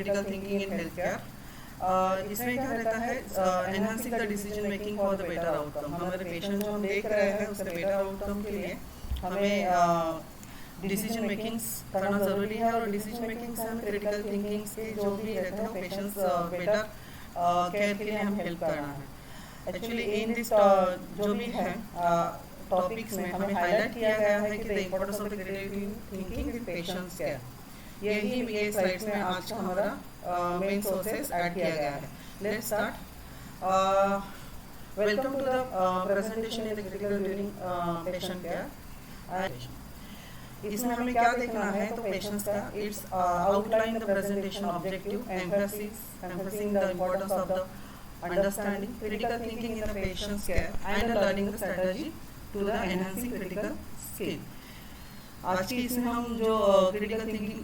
Critical thinking in health care. इसमें क्या रहता है, enhancing the decision making for the better outcome. हमारे पेशेंट जो हम देख रहे हैं उसके बेटर आउटकम के लिए हमें डिसीजन मेकिंग्स करना ज़रूरी है, और डिसीजन मेकिंग से हमें क्रिटिकल थिंकिंग्स के जो भी रहते हैं पेशेंट्स बेटर केयर के लिए हम हेल्प करना है। एक्चुअली इन दिस जो भी है टॉपिक्स में हमें हाईलाइट किया गया है कि the importance of the critical thinking with patients care. यही ये स्लाइड्स में आज का हमारा मेन सोर्सेस ऐड किया गया है। Let's start. Welcome to the presentation in the critical during patient care. इसमें हमें क्या देखना है, तो पेशेंट्स का it's outline the presentation objective emphasising the importance of the understanding critical thinking in the patients care and learning the strategy to the enhancing critical skill. आज की इसमें हम जो क्रिटिकल थिंकिंग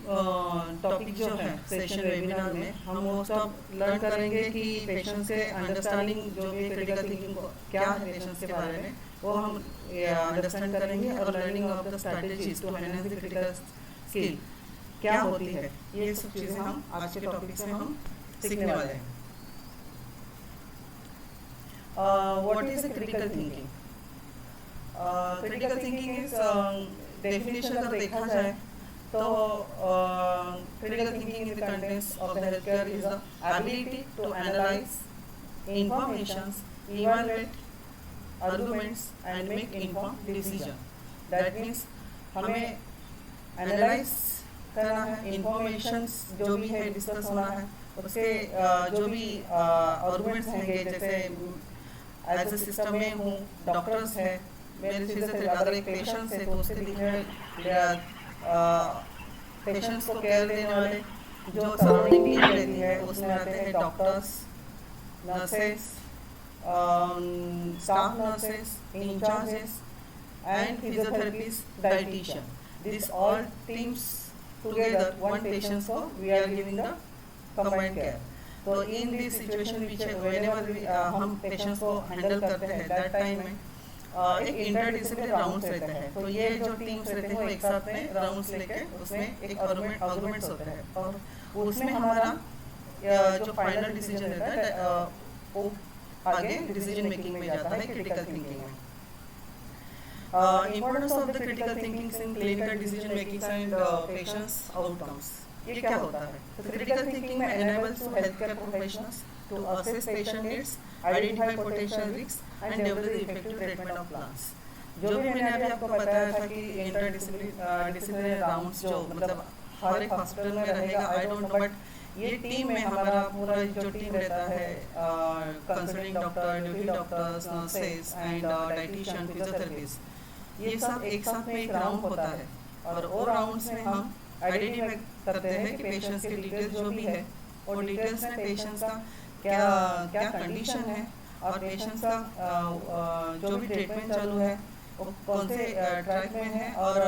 टॉपिक जो है सेशन वेबिनार में हम वो सब लर्न करेंगे कि पेशेंट्स के अंडरस्टैंडिंग जो भी क्रिटिकल थिंकिंग क्या है पेशेंट्स के बारे में वो हम अंडरस्टैंड करेंगे, और learning of the strategies to enhance the critical skill क्या होती है, ये सब चीज़ें हम आज के टॉपिक में हम सीखने वाले हैं। What is the critical thinking? Critical thinking is definition अगर देखा जाए तो critical thinking in the contents of the health care is the ability to analyse informations, evaluate arguments and make informed decision. That means हमें analyse करना है, informations जो भी है डिस्कस होना है, उसके जो भी आर्गुमेंट्स होंगे, जैसे एज ए सिस्टम में हूँ, डॉक्टर्स है, मेरे फिजियोथेरेपी अगर एक पेशेंट्स है तो उसके दिखे पेशेंट्स को केयर देने वाले जो सराउंडिंग टीम रहती है उसमें आते हैं doctors, nurses, staff nurses, in charges, and physiotherapists, dietitian. These all teams together, one patient for we are giving the combined care. So in this situation, which whenever हम patients को handle करते हैं, that time में एक interdisciplinary rounds रहते हैं। तो ये जो teams रहते हैं वो एक साथ में rounds लेके उसमें एक arguments होते हैं, और उसमें हमारा जो final decision रहता है वो आगे डिसीजन मेकिंग में जाता है क्रिटिकल थिंकिंग में। Importance of the critical thinking in clinical decision making and patients outcomes. ये क्या होता है? तो क्रिटिकल थिंकिंग में enables to health care professionals to assess patient needs, identify potential risk and develop effective treatment of plans. जो भी मैंने अभी आपको बताया था कि इंटरडिसिप्लिनरी राउंड्स जो मतलब हर एक हॉस्पिटल में रहेगा, आई डोंट नो, बट ये टीम में हमारा पूरा जो टीम रहता है consulting doctor, duty doctors, nurses and dietitian, physiotherapist, ये सब एक साथ में एक राउंड होता है, और वो राउंड्स में हम आइडेंटिफाई करते हैं कि पेशेंट्स की डिटेल्स जो भी है और डिटेल्स में पेशेंट्स का क्या क्या कंडीशन है, और पेशेंट्स का जो भी ट्रीटमेंट चालू है वो कौन से ट्रैक में है, और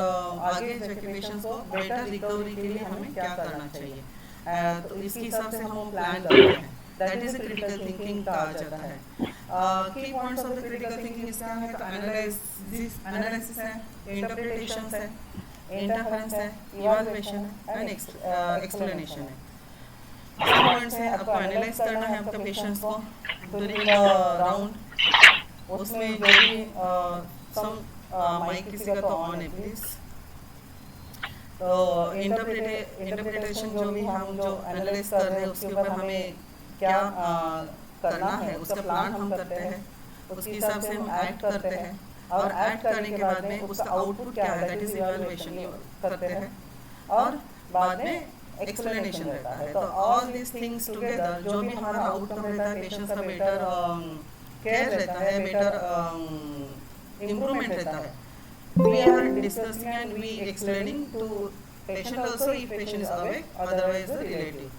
आगे जाके पेशेंट्स को बेटर रिकवरी के लिए हमें क्या करना चाहिए। तो इसके हिसाब से हम प्लान करते हैं। दैट इज क्रिटिकल थिंकिंग कहा जाता है। की points of the critical thinking क्या है? तो एनालिसिस है, इंटरप्रिटेशंस है, इंटरफेरेंस है, इवैल्यूएशन है एंड एक्सप्लेनेशन है। पॉइंट्स है, आपको एनालाइज करना है आपके पेशेंट्स को ड्यूरिंग द राउंड। उसमें जो भी माइक किसी का तो ऑन है प्लीज। तो इंटरप्रिटेशन जो भी हम जो एनालाइज कर रहे हैं उसके ऊपर हमें क्या करना है उसका प्लान हम करते हैं, उसके हिसाब से हम एक्ट करते हैं, और एक्ट करने के बाद में उसका आउटपुट क्या है दैट इज इवैल्यूएशन करते हैं, और बाद में एक्सप्लेनेशन रहता है। तो ऑल दिस थिंग्स टुगेदर जो भी हमारा आउटकम रहता है, पेशेंट्स का बेटर केयर रहता है, बेटर इम्प्रूवमेंट रहता है, we are discussing and we explaining to patient also if patient is awake, otherwise the relative.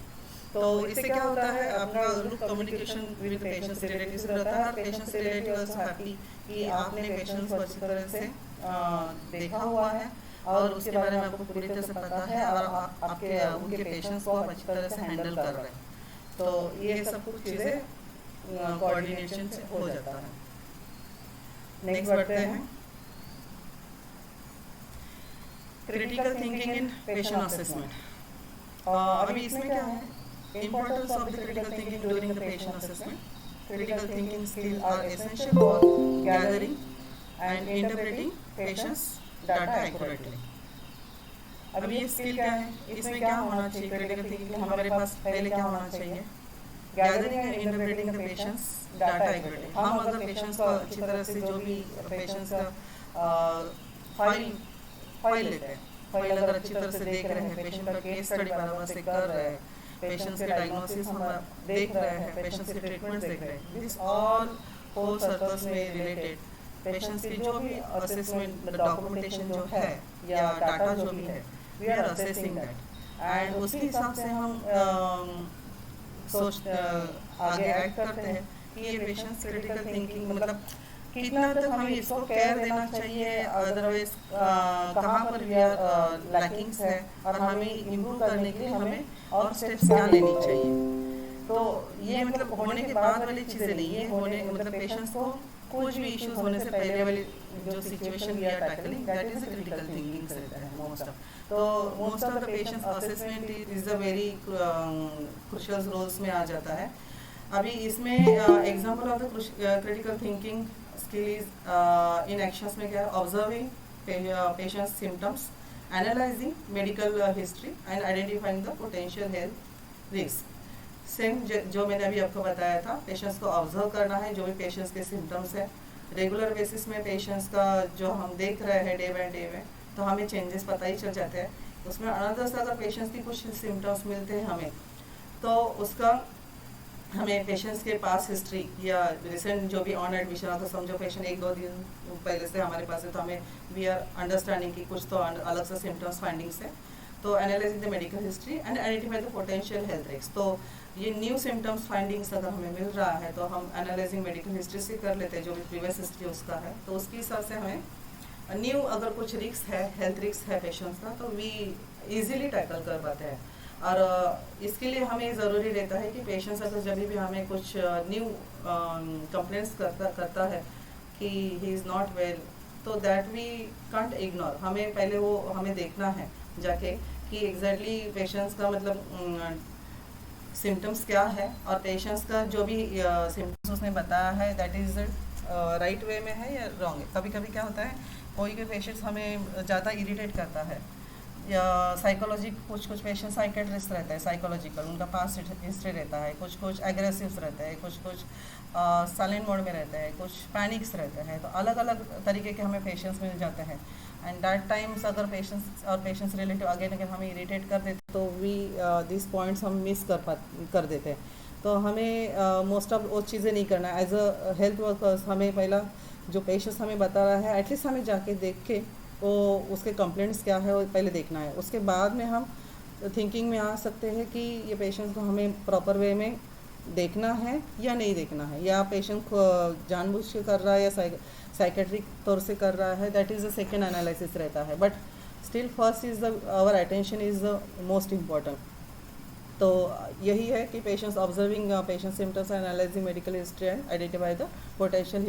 तो इससे क्या होता है, आपका group communication with patients relatives रहता है, और पेशेंट्स रिलेटिव आल्सो हैप्पी कि आपने पेशेंट्स को अच्छी तरह से देखा हुआ है और उसके बारे में आपको पूरी तरह से पता है, और आपके उनके पेशेंट्स को आप अच्छी तरह से हैंडल कर रहे हैं। तो ये सब कुछ चीज़ें कोऑर्डिनेशन से हो जाता है। नेक्स्ट बढ़ते हैं, क्रिटिकल थिंकिंग इन पेशेंट असेसमेंट। अभी इसमें क्या है, Importance of the critical thinking during the patient assessment. Critical thinking skills are essential for gathering and interpreting patients' data accurately. अब ये स्किल क्या है, इसमें क्या होना चाहिए क्रिटिकल थिंकिंग में हमारे पास पहले क्या होना चाहिए, gathering and interpreting the patients data accurately. हम अगर पेशेंट्स का अच्छी तरह से जो भी पेशेंट्स का फाइल लेते हैं, फाइल अगर अच्छी तरह से देख रहे हैं, पेशेंट का केस स्टडी बराबर से कर रहे हैं, पेशेंट्स के डायग्नोसिस हम देख रहे हैं, पेशेंट्स के ट्रीटमेंट्स देख रहे हैं, दिस ऑल होल सर्कल्स में रिलेटेड पेशेंट्स की जो भी असेसमेंट डॉक्यूमेंटेशन जो है या डाटा जो भी है, we are assessing that and उसके हिसाब से हम आगे ऐड करते हैं कि ये पेशेंट्स क्रिटिकल थिंकिंग मतलब कितना तक हमें इसको केयर देना चाहिए, अदरवाइज कहाँ पर वी आर लैकिंग्स है और हमें इम्प्रूव करने के लिए हमें और स्टेप्स क्या लेनी चाहिए। तो ये मतलब होने के बाद वाली चीज़ें नहीं है, होने मतलब पेशेंट्स को कुछ भी इश्यूज होने से पहले वाली जो situation we are tackling that is critical thinking से रहता है मोस्ट ऑफ। तो most of the patients assessment is a very crucial roles में आ जाता है। अभी इसमें example of the critical thinking skill is in actions में क्या है, observing patients symptoms, analysing medical history and identifying the potential health risk. Same जो मैंने अभी आपको बताया था, पेशेंट्स को ऑब्जर्व करना है, जो भी पेशेंट्स के सिम्टम्स है रेगुलर बेसिस में पेशेंट्स का जो हम देख रहे हैं डे बाय डे में, तो हमें चेंजेस पता ही चल जाते हैं। उसमें अनदर्स अगर पेशेंट्स की कुछ सिम्टम्स मिलते हैं हमें, तो उसका हमें पेशेंट्स के पास हिस्ट्री या रिसेंट जो भी ऑन एडमिशन आता, समझो पेशेंट 1-2 दिन पहले से हमारे पास है, तो हमें वी आर अंडरस्टैंडिंग कि कुछ तो अलग से सिम्टम्स फाइंडिंग्स है, तो analysing the medical history and identify the potential health risk. तो ये न्यू सिम्टम्स फाइंडिंग्स अगर हमें मिल रहा है तो हम एनालाइजिंग मेडिकल हिस्ट्री से कर लेते हैं, जो भी प्रीवियस हिस्ट्री उसका है, तो उसके हिसाब से हमें न्यू अगर कुछ रिस्क है, हेल्थ रिस्क है पेशेंट्स का, तो वी इजीली टैकल कर पाते हैं। और इसके लिए हमें ज़रूरी रहता है कि पेशेंट्स अगर जब भी हमें कुछ न्यू कंप्लेंट्स करता है कि ही इज़ नॉट वेल, तो दैट वी कांट इग्नोर। हमें पहले वो हमें देखना है जाके कि एग्जैक्टली पेशेंट्स का मतलब सिम्टम्स क्या है, और पेशेंट्स का जो भी सिम्टम्स उसने बताया है दैट इज़ राइट वे में है या रॉन्ग है। कभी कभी क्या होता है, कोई कोई पेशेंट्स हमें ज़्यादा इरिटेट करता है, या साइकोलॉजी कुछ पेशेंट साइकेट्रिस्ट रहता है, साइकोलॉजिकल उनका पास्ट हिस्ट्री रहता है, कुछ एग्रेसिव रहता है, कुछ साइलेंट मोड में रहता है, कुछ पैनिक्स रहते हैं, तो अलग अलग तरीके के हमें पेशेंट्स मिल जाते हैं। एंड दैट टाइम्स अगर पेशेंट्स और पेशेंट्स रिलेटिव अगेन अगेन हमें इरिटेट कर देते तो वी दिस पॉइंट्स हम मिस कर देते हैं। तो हमें मोस्ट ऑफ वो चीज़ें नहीं करना। एज अ हेल्थ वर्कर्स हमें पहला जो पेशेंट्स हमें बता रहा है एटलीस्ट हमें जाके देख के वो उसके कंप्लेंट्स क्या है वो पहले देखना है, उसके बाद में हम थिंकिंग में आ सकते हैं कि ये पेशेंट्स को हमें प्रॉपर वे में देखना है या नहीं देखना है, या पेशेंट को जानबूझ के कर रहा है या साइकेट्रिक तौर से कर रहा है, that is the second analysis रहता है। But still first is the our attention is the most important. तो यही है कि patients observing patient symptoms analysing medical history and identify the potential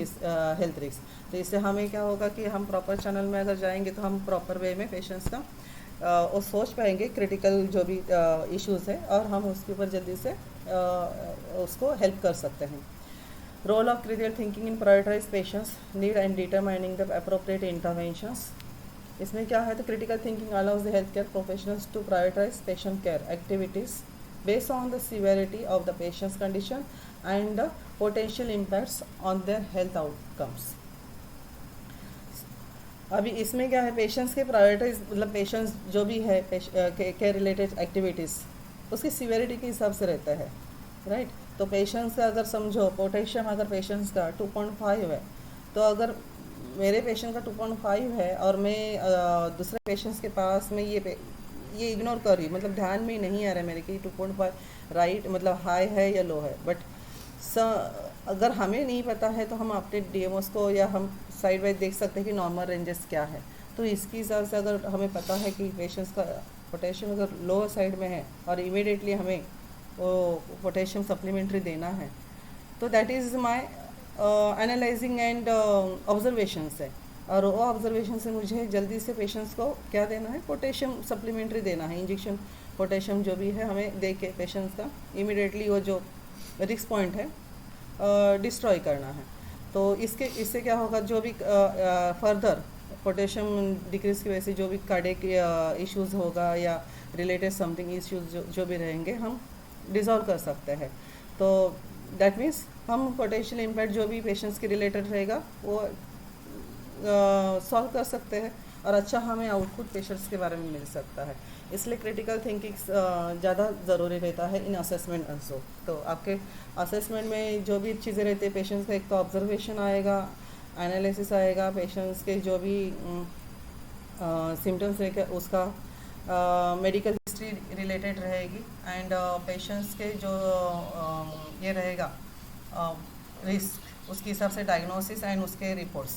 health risk. तो इससे हमें क्या होगा कि हम प्रॉपर चैनल में अगर जाएंगे तो हम प्रॉपर वे में पेशेंट्स का वो सोच पाएंगे क्रिटिकल जो भी इश्यूज़ है, और हम उसके ऊपर जल्दी से उसको हेल्प कर सकते हैं। Role of critical thinking in prioritise patients need and determining the appropriate interventions. इसमें क्या है, तो critical thinking allows the health care professionals to prioritise patient care activities based on the severity of the patient's condition and the potential impacts on their health outcomes। अभी इसमें क्या है, patients के prioritise मतलब पेशेंट्स जो भी है care related activities उसकी सीवेरिटी के हिसाब से रहता है, राइट। तो पेशेंट्स का अगर समझो पोटेशियम अगर पेशेंट्स का 2.5 है, तो अगर मेरे पेशेंट का 2.5 है और मैं दूसरे पेशेंट्स के पास में ये इग्नोर कर रही, मतलब ध्यान में ही नहीं आ रहा है मेरे कि 2.5 राइट मतलब हाई है या लो है, बट अगर हमें नहीं पता है तो हम अपने डीएमओस को या हम साइड वाइज देख सकते हैं कि नॉर्मल रेंजेस क्या है। तो इसके हिसाब से अगर हमें पता है कि पेशेंट्स का पोटेशियम अगर लोअर साइड में है और इमीडिएटली हमें वो पोटेशियम सप्लीमेंट्री देना है, तो that is my analysing and observations है, और वो ऑब्जर्वेशन से मुझे जल्दी से पेशेंट्स को क्या देना है, पोटेशियम सप्लीमेंट्री देना है, इंजेक्शन पोटेशियम जो भी है हमें देख के पेशेंट्स का इमिडिएटली वो जो रिस्क पॉइंट है डिस्ट्रॉय करना है। तो इससे क्या होगा, जो भी फर्दर पोटेशियम डिक्रीज की वजह से जो भी कार्डियक इश्यूज होगा या रिलेटेड समथिंग इश्यूज जो भी रहेंगे हम डिसॉल्व कर सकते हैं। तो दैट मीन्स हम पोटेंशियल इम्पैक्ट जो भी पेशेंट्स के रिलेटेड रहेगा वो सॉल्व कर सकते हैं और अच्छा हमें आउटपुट पेशेंट्स के बारे में मिल सकता है। इसलिए क्रिटिकल थिंकिंग ज़्यादा ज़रूरी रहता है इन असेसमेंट ऑल्सो। तो आपके असेसमेंट में जो भी चीज़ें रहती है पेशेंट्स का, एक तो ऑब्जर्वेशन आएगा, एनालिसिस आएगा, पेशेंट्स के जो भी सिम्टम्स रहेगा उसका मेडिकल हिस्ट्री रिलेटेड रहेगी एंड पेशेंट्स के जो ये रहेगा रिस्क, उसके हिसाब से डायग्नोसिस एंड उसके रिपोर्ट्स,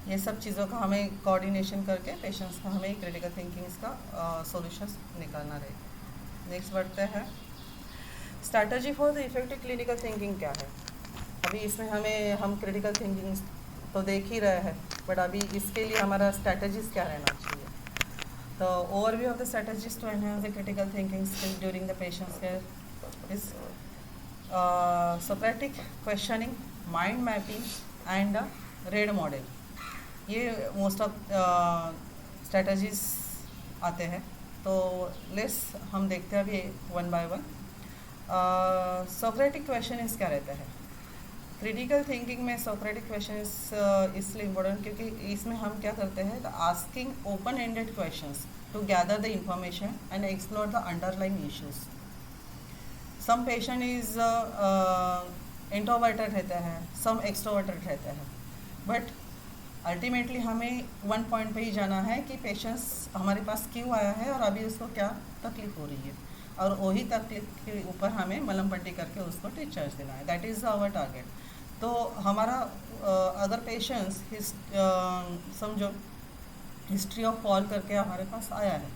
ये सब चीज़ों का हमें कोऑर्डिनेशन करके पेशेंट्स का हमें क्रिटिकल थिंकिंग्स का सॉल्यूशंस निकालना रहेगा। नेक्स्ट बढ़ते हैं, strategy for the effective clinical thinking क्या है। अभी इसमें हम क्रिटिकल थिंकिंग तो देख ही रहे हैं, बट अभी इसके लिए हमारा स्ट्रैटेजीज क्या रहना चाहिए। तो overview of the strategies to enhance the critical thinking skill during the patients care is Socratic questioning, mind mapping and red model. ये मोस्ट ऑफ स्ट्रैटेजीज आते हैं। तो लेट्स हम देखते हैं अभी one by one. Socratic question क्या रहता है क्रिटिकल थिंकिंग में। सोक्रेटिक क्वेश्चन इसलिए इम्पोर्टेंट क्योंकि इसमें हम क्या करते हैं, the asking open ended questions to gather the information and explore the underlying issues. Some patient is introverted रहता है, सम एक्सट्रोवर्टेड रहता है, बट अल्टीमेटली हमें वन पॉइंट पे ही जाना है कि पेशेंट्स हमारे पास क्यों आया है और अभी उसको क्या तकलीफ हो रही है, और वही तकलीफ के ऊपर हमें मलहम पट्टी करके उसको डिस्चार्ज देना है। That is our target. तो हमारा अगर पेशेंट्स समझो हिस्ट्री ऑफ फॉल करके हमारे पास आया है,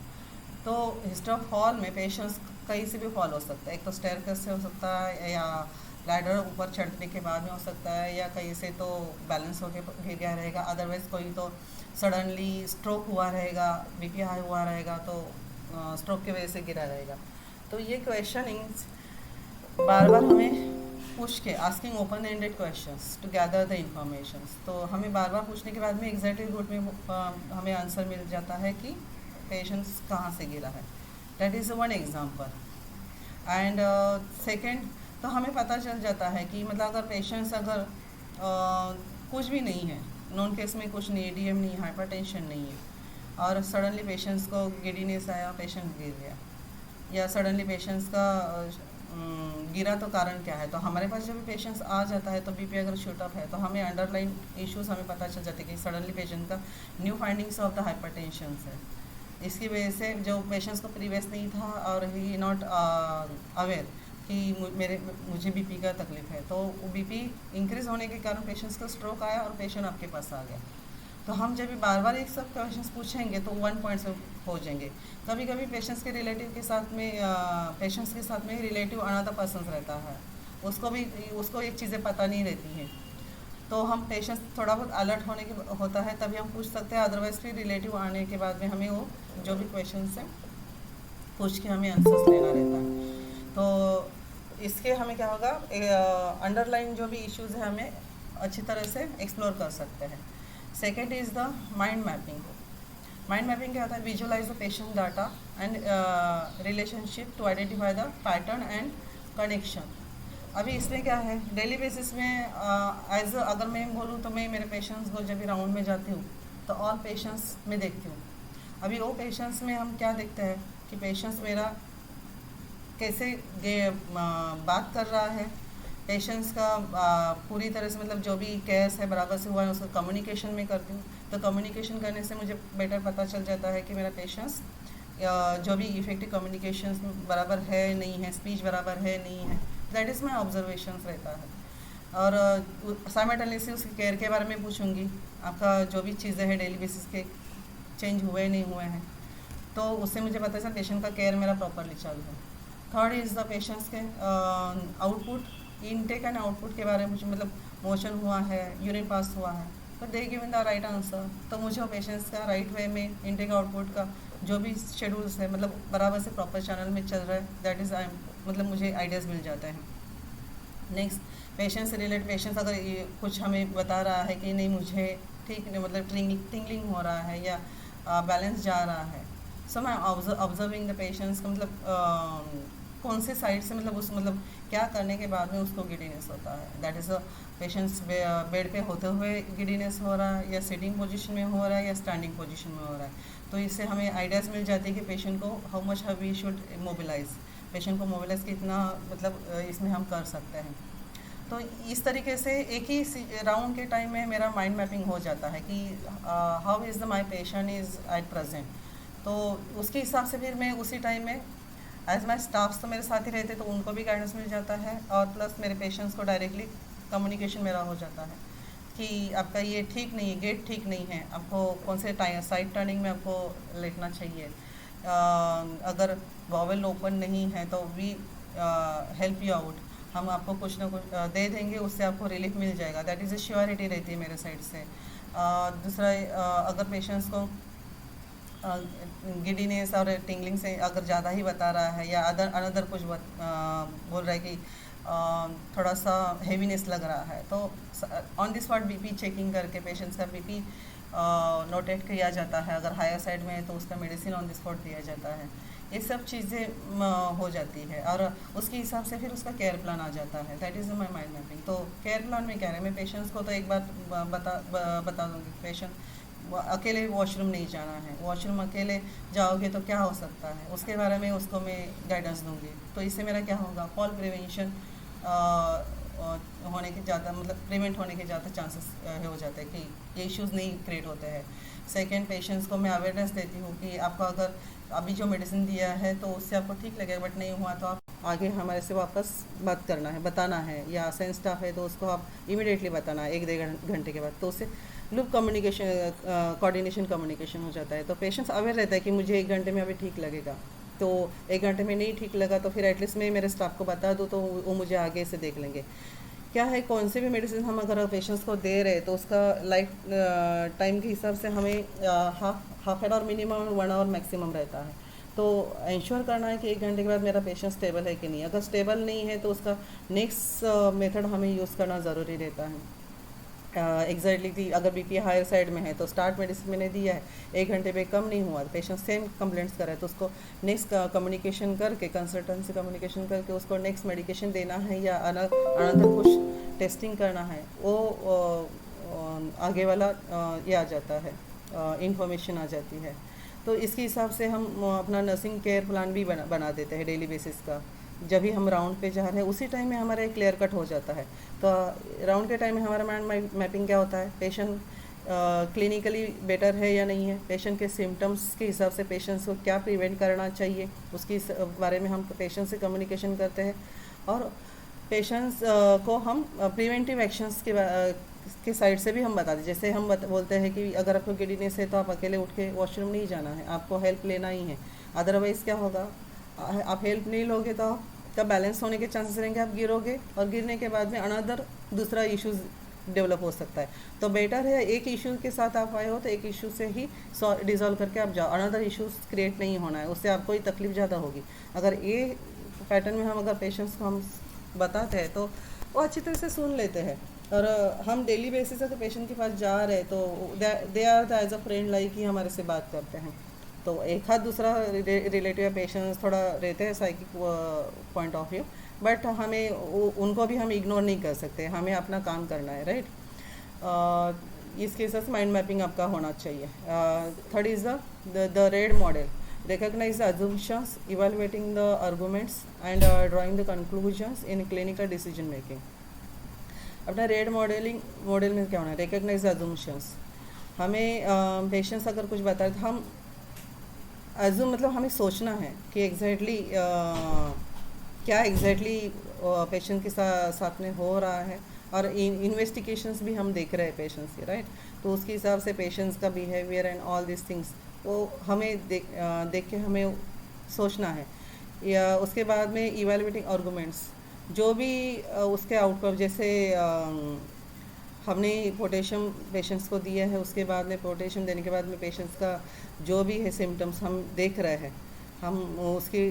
तो हिस्ट्री ऑफ फॉल में पेशेंट्स कहीं से भी फॉल हो सकता है। एक तो स्टेयरकेस से हो सकता है, या लैडर ऊपर चढ़ने के बाद में हो सकता है, या कहीं से तो बैलेंस होके गिर गया रहेगा, अदरवाइज़ कोई तो सडनली स्ट्रोक हुआ रहेगा, बीपी हाई हुआ रहेगा, तो स्ट्रोक की वजह से गिरा रहेगा। तो ये क्वेश्चनिंग्स बार बार हमें पूछ के, asking open ended questions to gather the informations, तो हमें बार बार पूछने के बाद में एग्जैक्टली रूट में हमें आंसर मिल जाता है कि पेशेंट्स कहाँ से गिरा है। That is one example. And second, तो हमें पता चल जाता है कि मतलब अगर पेशेंट्स अगर कुछ भी नहीं है, नॉन केस में कुछ नहीं, एडीएम नहीं, हाइपरटेंशन नहीं है, और सडनली पेशेंट्स को गिडीनेस आया, पेशेंट गिर गया, या सडनली पेशेंट्स का गिरा, तो कारण क्या है। तो हमारे पास जब भी पेशेंट्स आ जाता है तो बीपी अगर शूट अप है तो हमें अंडरलाइन इश्यूज हमें पता चल जाते हैं कि सडनली पेशेंट का new findings of the hypertension है। इसकी वजह से जो पेशेंट्स को प्रीवियस नहीं था और ही नॉट अवेयर कि मुझे बीपी का तकलीफ है, तो बीपी इंक्रीज होने के कारण पेशेंट्स का स्ट्रोक आया और पेशेंट आपके पास आ गया। तो हम जब भी बार बार एक सब क्वेश्चंस पूछेंगे तो वन पॉइंट से हो जाएंगे। कभी कभी पेशेंट्स के रिलेटिव के साथ में रिलेटिव अनदर पर्सन रहता है, उसको एक चीज़ें पता नहीं रहती हैं, तो हम पेशेंट्स थोड़ा बहुत अलर्ट होने के होता है तभी हम पूछ सकते हैं, अदरवाइज़ फिर रिलेटिव आने के बाद में हमें वो जो भी क्वेश्चन है पूछ के हमें आंसर्स लेना रहता है। तो इसके हमें क्या होगा, अंडरलाइन जो भी इश्यूज़ है हमें अच्छी तरह से एक्सप्लोर कर सकते हैं। Second is the mind mapping. Mind mapping क्या होता है, visualise the patient data and relationship to identify the pattern and connection. अभी इसमें क्या है, डेली बेसिस में अगर मैं बोलूँ तो मैं मेरे पेशेंट्स को जब भी राउंड में जाती हूँ तो ऑल पेशेंट्स में देखती हूँ। अभी वो पेशेंट्स में हम क्या देखते हैं कि पेशेंट्स मेरा कैसे बात कर रहा है, पेशेंट्स का पूरी तरह से मतलब जो भी केयर्स है बराबर से हुआ है उसका कम्युनिकेशन में करती हूँ। तो कम्युनिकेशन करने से मुझे बेटर पता चल जाता है कि मेरा पेशेंट्स जो भी इफेक्टिव कम्युनिकेशन बराबर है नहीं है, स्पीच बराबर है नहीं है, दैट इज़ माई ऑब्जर्वेशंस रहता है। और साइमल्टेनियसली उसके केयर के बारे में पूछूंगी, आपका जो भी चीज़ें हैं डेली बेसिस के चेंज हुए नहीं हुए हैं, तो उससे मुझे पता चला पेशेंट का केयर मेरा प्रॉपरली चालू है। थर्ड इज़ द पेशेंट्स के आउटपुट, इनटेक एंड आउटपुट के बारे में मुझे मतलब मोशन हुआ है, यूरिन पास हुआ है, तो they given the right answer, तो मुझे वो पेशेंट्स का राइट वे में इनटेक आउटपुट का जो भी शेड्यूल्स है मतलब बराबर से प्रॉपर चैनल में चल रहा है, दैट इज़ आई मतलब मुझे आइडियाज़ मिल जाते हैं। नेक्स्ट, पेशेंट से रिलेटेड, पेशेंट्स अगर ये कुछ हमें बता रहा है कि नहीं मुझे ठीक नहीं मतलब टिंगलिंग हो रहा है या बैलेंस जा रहा है, सो मैं ऑब्जर्विंग द पेशेंट्स का मतलब कौन से साइड से मतलब उस मतलब क्या करने के बाद में उसको गिडीनेस होता है, that is a patients bed पे होते हुए गिडीनेस हो रहा है या सिटिंग पोजीशन में हो रहा है या स्टैंडिंग पोजीशन में हो रहा है। तो इससे हमें आइडियाज़ मिल जाती है कि पेशेंट को how much we should mobilise, patient को मोबिलाइज कितना मतलब इसमें हम कर सकते हैं। तो इस तरीके से एक ही राउंड के टाइम में मेरा माइंड मैपिंग हो जाता है कि how is the my patient is at present. तो उसके हिसाब से फिर मैं उसी टाइम में एज माई स्टाफ्स तो मेरे साथ ही रहते तो उनको भी गाइडेंस मिल जाता है और प्लस मेरे पेशेंट्स को डायरेक्टली कम्युनिकेशन मेरा हो जाता है कि आपका ये ठीक नहीं है, गेट ठीक नहीं है, आपको कौन से साइड टर्निंग में आपको लेटना चाहिए, अगर वॉवेल ओपन नहीं है तो वी हेल्प यू आउट, हम आपको कुछ ना कुछ दे देंगे, उससे आपको रिलीफ मिल जाएगा, दैट इज़ अ श्योरिटी रहती है मेरे साइड से। दूसरा अगर पेशेंट्स को गिडीनेस और टिंगलिंग से अगर ज़्यादा ही बता रहा है या अनदर कुछ बोल रहा है कि थोड़ा सा हेवीनेस लग रहा है, तो on this spot BP checking करके पेशेंट्स का बीपी नोटेट किया जाता है, अगर हायर साइड में है तो उसका मेडिसिन ऑन द स्पॉट दिया जाता है। ये सब चीज़ें हो जाती है और उसके हिसाब से फिर उसका केयर प्लान आ जाता है, that is my mind mapping. तो केयर प्लान में क्या है, मैं पेशेंट्स को तो एक बात बता दूँगी, पेशेंट अकेले वॉशरूम नहीं जाना है, वॉशरूम अकेले जाओगे तो क्या हो सकता है उसके बारे में उसको मैं गाइडेंस दूंगी। तो इससे मेरा क्या होगा, फॉल प्रिवेंशन होने के ज़्यादा मतलब प्रिवेंट होने के ज़्यादा चांसेस हो जाते हैं कि ये इश्यूज़ नहीं क्रिएट होते हैं। सेकेंड, पेशेंट्स को मैं अवेयरनेस देती हूँ कि आपको अगर अभी जो मेडिसिन दिया है तो उससे आपको ठीक लगेगा बट नहीं हुआ तो आप आगे हमारे से वापस बात करना है, बताना है, या सेंस स्टाफ है तो उसको आप इमीडिएटली बताना है 1-1.5 घंटे के बाद। तो उससे लूप कम्युनिकेशन कोऑर्डिनेशन कम्युनिकेशन हो जाता है। तो पेशेंट्स अवेयर रहता है कि मुझे 1 घंटे में अभी ठीक लगेगा, तो 1 घंटे में नहीं ठीक लगा तो फिर एटलीस्ट मैं मेरे स्टाफ को बता दूँ तो वो मुझे आगे से देख लेंगे। क्या है, कौन से भी मेडिसिन हम अगर पेशेंट्स को दे रहे हैं तो उसका लाइफ टाइम के हिसाब से हमें half an hour minimum 1 hour maximum रहता है। तो इंश्योर करना है कि 1 घंटे के बाद मेरा पेशेंट स्टेबल है कि नहीं, अगर स्टेबल नहीं है तो उसका नेक्स्ट मेथड हमें यूज़ करना ज़रूरी रहता है। एग्जैक्टली कि अगर बीपी हायर साइड में है तो स्टार्ट मेडिसिन मैंने दिया है, 1 घंटे में कम नहीं हुआ, पेशेंट सेम कंप्लेंट्स कर रहा है तो उसको नेक्स्ट कम्युनिकेशन करके कंसल्टेंट से कम्युनिकेशन करके उसको नेक्स्ट मेडिकेशन देना है या अनदर कुछ टेस्टिंग करना है, वो आगे वाला ये आ जाता है, इंफॉर्मेशन आ जाती है। तो इसके हिसाब से हम अपना नर्सिंग केयर प्लान भी बना देते हैं डेली बेसिस का। जब भी हम राउंड पे जा रहे हैं उसी टाइम में हमारा एक क्लियर कट हो जाता है। तो राउंड के टाइम में हमारा माइंड मैपिंग क्या होता है, पेशेंट क्लिनिकली बेटर है या नहीं है, पेशेंट के सिम्टम्स के हिसाब से पेशेंट्स को क्या प्रिवेंट करना चाहिए उसके बारे में हम पेशेंट से कम्युनिकेशन करते हैं, और पेशेंट्स को हम प्रिवेंटिव एक्शंस के साइड से भी हम बताते हैं। जैसे हम बोलते हैं कि अगर आपको गिडीनेस है तो आप अकेले उठ के वॉशरूम नहीं जाना है, आपको हेल्प लेना ही है, अदरवाइज़ क्या होगा, आप हेल्प नहीं लोगे तो आपका बैलेंस होने के चांसेस रहेंगे, आप गिरोगे और गिरने के बाद में दूसरा इश्यूज़ डेवलप हो सकता है। तो बेटर है एक इशू के साथ आप आए हो तो एक इशू से ही डिज़ोल्व करके आप जाओ, अनदर इश्यूज क्रिएट नहीं होना है, उससे आपको ही तकलीफ ज़्यादा होगी। अगर ये पैटर्न में हम अगर पेशेंट्स को हम बताते हैं तो वो अच्छी तरह से सुन लेते हैं, और हम डेली बेसिस से पेशेंट के पास जा रहे हैं तो they are as a friend like ही हमारे से बात करते हैं। तो एक हाथ दूसरा रिलेटिव या पेशेंट्स थोड़ा रहते हैं psychic point of view, but हमें उनको भी हम इग्नोर नहीं कर सकते, हमें अपना काम करना है, राइट। इस केसेस से माइंड मैपिंग आपका होना चाहिए। Third is the RAD model, recognize the assumptions, evaluating the arguments and drawing the conclusions in clinical decision making। अपना रेड मॉडल में क्या होना है, रिकग्नाइज द assumptions। हमें पेशेंट्स अगर कुछ बताए तो हम अज्यूम मतलब हमें सोचना है कि एग्जैक्टली क्या एग्जैक्टली पेशेंट के साथ में हो रहा है, और इन्वेस्टिगेशंस भी हम देख रहे हैं पेशेंट्स के, राइट। तो उसके हिसाब से पेशेंट्स का behaviour and all this things वो हमें देख के हमें सोचना है। या उसके बाद में इवैल्यूएटिंग आर्गूमेंट्स, जो भी उसके आउटकम, जैसे हमने पोटेशियम पेशेंट्स को दिया है, उसके बाद में पोटेशियम देने के बाद में पेशेंट्स का जो भी है सिम्टम्स हम देख रहे हैं, हम उसकी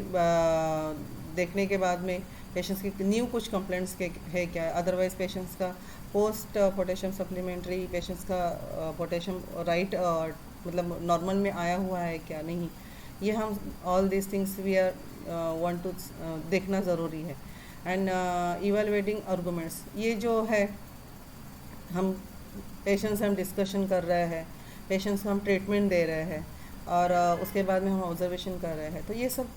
देखने के बाद में पेशेंट्स की न्यू कुछ कंप्लेंट्स के है क्या, अदरवाइज पेशेंट्स का पोस्ट पोटेशियम सप्लीमेंट्री पेशेंट्स का पोटेशियम राइट मतलब नॉर्मल में आया हुआ है क्या नहीं, ये हम all this things we are want to देखना ज़रूरी है। एंड इवैल्यूएटिंग आर्गूमेंट्स, ये जो है हम पेशेंट्स हम डिस्कशन कर रहे हैं, पेशेंट्स को हम ट्रीटमेंट दे रहे हैं और उसके बाद में हम ऑब्जर्वेशन कर रहे हैं, तो ये सब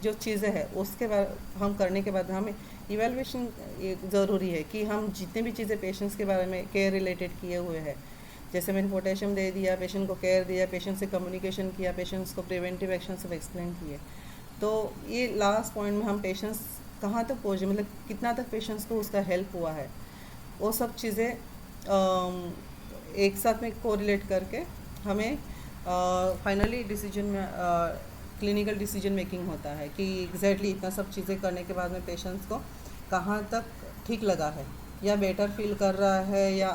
जो चीज़ें हैं उसके बाद हम करने के बाद हमें इवैल्यूएशन ज़रूरी है कि हम जितने भी चीज़ें पेशेंट्स के बारे में केयर रिलेटेड किए हुए हैं, जैसे मैंने पोटेशियम दे दिया, पेशेंट को केयर दिया, पेशेंट से कम्युनिकेशन किया, पेशेंट्स को प्रिवेंटिव एक्शन सब एक्सप्लेन किए, तो ये लास्ट पॉइंट में हम पेशेंट्स कहाँ तक पहुँचे, मतलब कितना तक पेशेंट्स को उसका हेल्प हुआ है, वो सब चीज़ें एक साथ में कोरिलेट करके हमें फाइनली डिसीजन में क्लिनिकल डिसीजन मेकिंग होता है कि एग्जैक्टली इतना सब चीज़ें करने के बाद में पेशेंट्स को कहाँ तक ठीक लगा है या बेटर फील कर रहा है या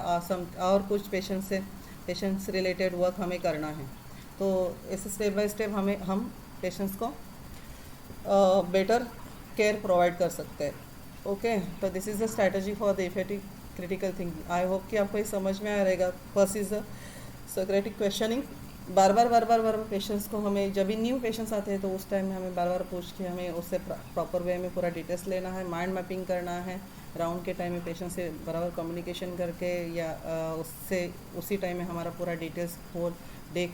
और कुछ पेशेंट्स रिलेटेड वर्क हमें करना है। तो ऐसे स्टेप बाय स्टेप हम पेशेंट्स को बेटर केयर प्रोवाइड कर सकते हैं। ओके, तो this is the strategy for the effective critical thinking. I hope कि आपको ये समझ में आ रहेगा। First is Socratic questioning, bar bar patients को हमें जब भी न्यू पेशेंट्स आते हैं तो उस टाइम में हमें बार पूछ के हमें उससे प्रॉपर वे में पूरा डिटेल्स लेना है, माइंड मैपिंग करना है, राउंड के टाइम में पेशेंट से बराबर कम्युनिकेशन करके या उससे उसी टाइम में हमारा पूरा डिटेल्स होल डे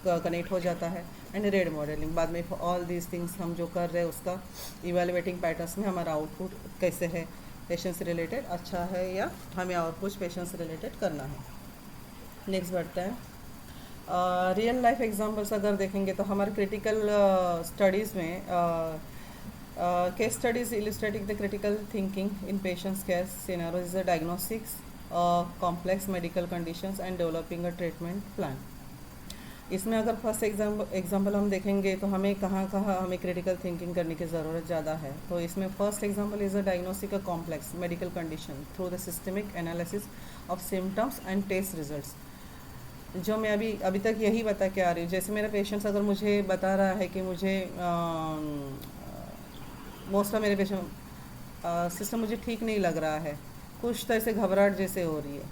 का कनेक्ट हो जाता है। एंड रेड मॉडलिंग, बाद में ऑल दीज थिंग्स हम जो कर रहे हैं उसका इवैल्यूएटिंग पैटर्न्स में हमारा आउटपुट कैसे है, पेशेंट्स रिलेटेड अच्छा है या हमें और कुछ पेशेंट्स रिलेटेड करना है। नेक्स्ट बढ़ते हैं, रियल लाइफ एग्जांपल्स अगर देखेंगे तो हमारे क्रिटिकल स्टडीज़ में case studies illustrating the critical thinking in patients care scenarios, diagnostics complex medical conditions and developing a treatment plan. इसमें अगर फर्स्ट एग्जांपल हम देखेंगे तो हमें कहाँ हमें क्रिटिकल थिंकिंग करने की ज़रूरत ज़्यादा है। तो इसमें first example is a diagnostic a complex medical condition through the systemic analysis of symptoms and test results. जो मैं अभी तक यही बता के आ रही हूँ, जैसे मेरा पेशेंट्स अगर मुझे बता रहा है कि मुझे मोस्ट ऑफ मेरे पेशेंट सिस्टम मुझे ठीक नहीं लग रहा है, कुछ तरह से घबराहट जैसे हो रही है,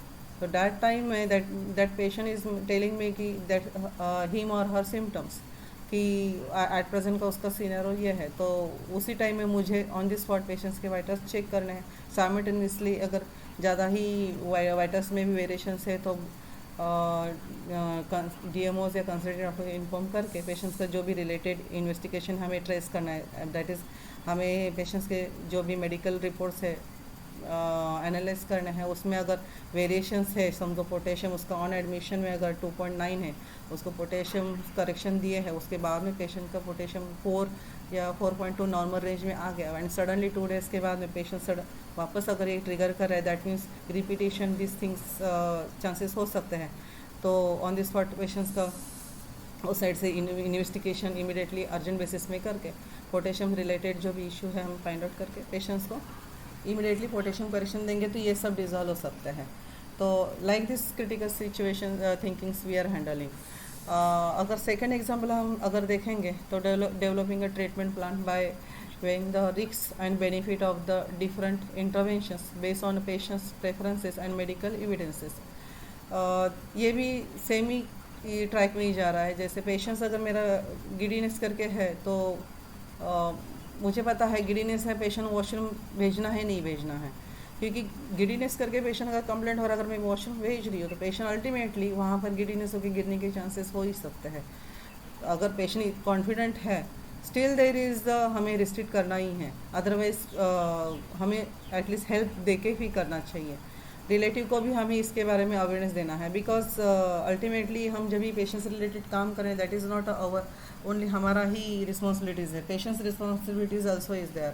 तो दैट टाइम में that patient is telling me कि दैट हिम और हर सिम्टम्स कि एट प्रेजेंट का उसका सीनेरियो ये है, तो उसी टाइम में मुझे ऑन द स्पॉट पेशेंट्स के वाइटल्स चेक करने हैं। साइमल्टेनियसली अगर ज़्यादा ही वाइटल्स में भी वेरिएशंस है तो DMOs या कंसल्टेंट डॉक्टर को इन्फॉर्म करके पेशेंट्स का जो भी रिलेटेड इन्वेस्टिगेशन हमें ट्रेस करना है, दैट इज़ हमें पेशेंट्स के जो भी मेडिकल रिपोर्ट्स है एनालाइज करना है, उसमें अगर वेरिएशंस है, समझो पोटेशियम उसका ऑन एडमिशन में अगर 2.9 है, उसको पोटेशियम करेक्शन दिए है, उसके बाद में पेशेंट का पोटेशियम 4 या 4.2 नॉर्मल रेंज में आ गया एंड सडनली 2 डेज़ के बाद में पेशेंट वापस अगर ये ट्रिगर कर रहा है, that means repetition this things chances हो सकते हैं। तो ऑन दिस स्पॉट पेशेंट्स का उस साइड से इन्वेस्टिगेशन इमीडिएटली अर्जेंट बेसिस में करके पोटेशियम रिलेटेड जो भी इशू है हम फाइंड आउट करके पेशेंट्स को इमीडिएटली पोटेशियम करेक्शन देंगे, तो ये सब डिजॉल्व हो सकते हैं। तो like this critical situation thinkings we are handling. अगर सेकेंड एग्जाम्पल हम अगर देखेंगे तो developing a treatment plan by weighing the risks and benefit of the different interventions based on patient's preferences and medical evidences। ये भी same ही track में ही जा रहा है। जैसे पेशेंट्स अगर मेरा गिडीनेस करके है तो मुझे पता है गिडीनेस है, पेशेंट वॉशरूम भेजना है नहीं भेजना है, क्योंकि गिडीनेस करके पेशेंट का कंप्लेंट हो रहा है, अगर मैं वॉशरूम भेज रही हूँ तो पेशेंट अल्टीमेटली वहाँ पर गिडीनेस होकर गिरने के चांसेस हो ही सकते हैं। अगर पेशेंट कॉन्फिडेंट है स्टिल देयर इज़ हमें रिस्ट्रिक्ट करना ही है, अदरवाइज हमें एटलीस्ट हेल्प दे के ही करना चाहिए। रिलेटिव को भी हमें इसके बारे में अवेयरनेस देना है, बिकॉज अल्टीमेटली हम जब भी पेशेंट से रिलेटेड काम करें that is not our only हमारा ही रिस्पॉन्सिबिलिटीज़ है, patients responsibilities also is there.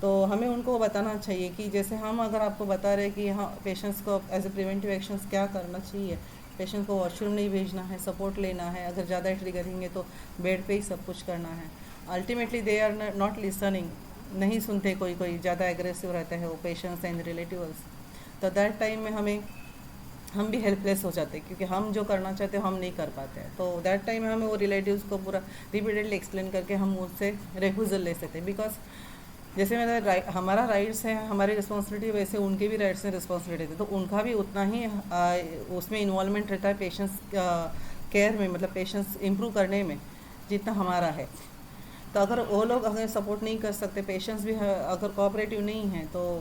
तो हमें उनको बताना चाहिए कि जैसे हम अगर आपको बता रहे कि हाँ पेशेंट्स को एज ए प्रिवेंटिव एक्शंस क्या करना चाहिए, पेशेंट को वॉशरूम नहीं भेजना है, सपोर्ट लेना है, अगर ज़्यादा ट्रिगरिंग है तो बेड पे ही सब कुछ करना है। Ultimately they are not listening, नहीं सुनते, कोई ज़्यादा एग्रेसिव रहता है वो पेशेंट्स एंड रिलेटिव्स। तो दैट टाइम में हमें हम भी हेल्पलेस हो जाते हैं, क्योंकि हम जो करना चाहते हैं हम नहीं कर पाते हैं। तो दैट टाइम हमें वो रिलेटिव्स को पूरा रिपीटेडली एक्सप्लेन करके हम उससे रेफ्यूज़ल ले सकते हैं। बिकॉज जैसे मेरा हमारा राइट्स है, हमारी रिस्पॉन्सिबिलिटी, वैसे उनके भी राइट्स हैं, रिस्पॉन्सिबिलिटी है, तो उनका भी उतना ही उसमें इन्वॉल्वमेंट रहता है पेशेंट्स केयर में, मतलब पेशेंट्स इम्प्रूव करने में, जितना हमारा है। तो अगर वो लोग अगर सपोर्ट नहीं कर सकते, पेशेंट्स भी अगर कोऑपरेटिव नहीं है, तो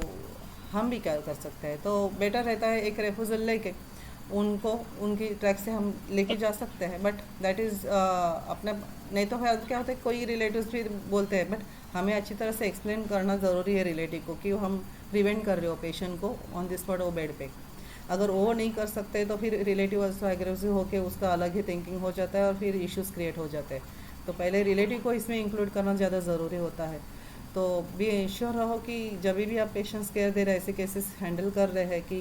हम भी क्या कर सकते हैं। तो बेटर रहता है एक रेफ्यूज़ल लेके उनको उनकी ट्रैक से हम लेके जा सकते हैं। बट दैट इज़ अपना, नहीं तो फिर क्या होता है, कोई रिलेटिव्स भी बोलते हैं, बट हमें अच्छी तरह से एक्सप्लेन करना ज़रूरी है रिलेटिव को कि हम प्रिवेंट कर रहे हो पेशेंट को ऑन दिस स्पॉट वो बेड पे। अगर वो नहीं कर सकते तो फिर रिलेटिव ऑल्सो एग्रेसिव होकर उसका अलग ही थिंकिंग हो जाता है और फिर इश्यूज़ क्रिएट हो जाते हैं। तो पहले रिलेटिव को इसमें इंक्लूड करना ज़्यादा ज़रूरी होता है। तो भी इंश्योर रहो कि जब भी आप पेशेंट्स केयर दे रहे, ऐसे केसेस हैंडल कर रहे हैं कि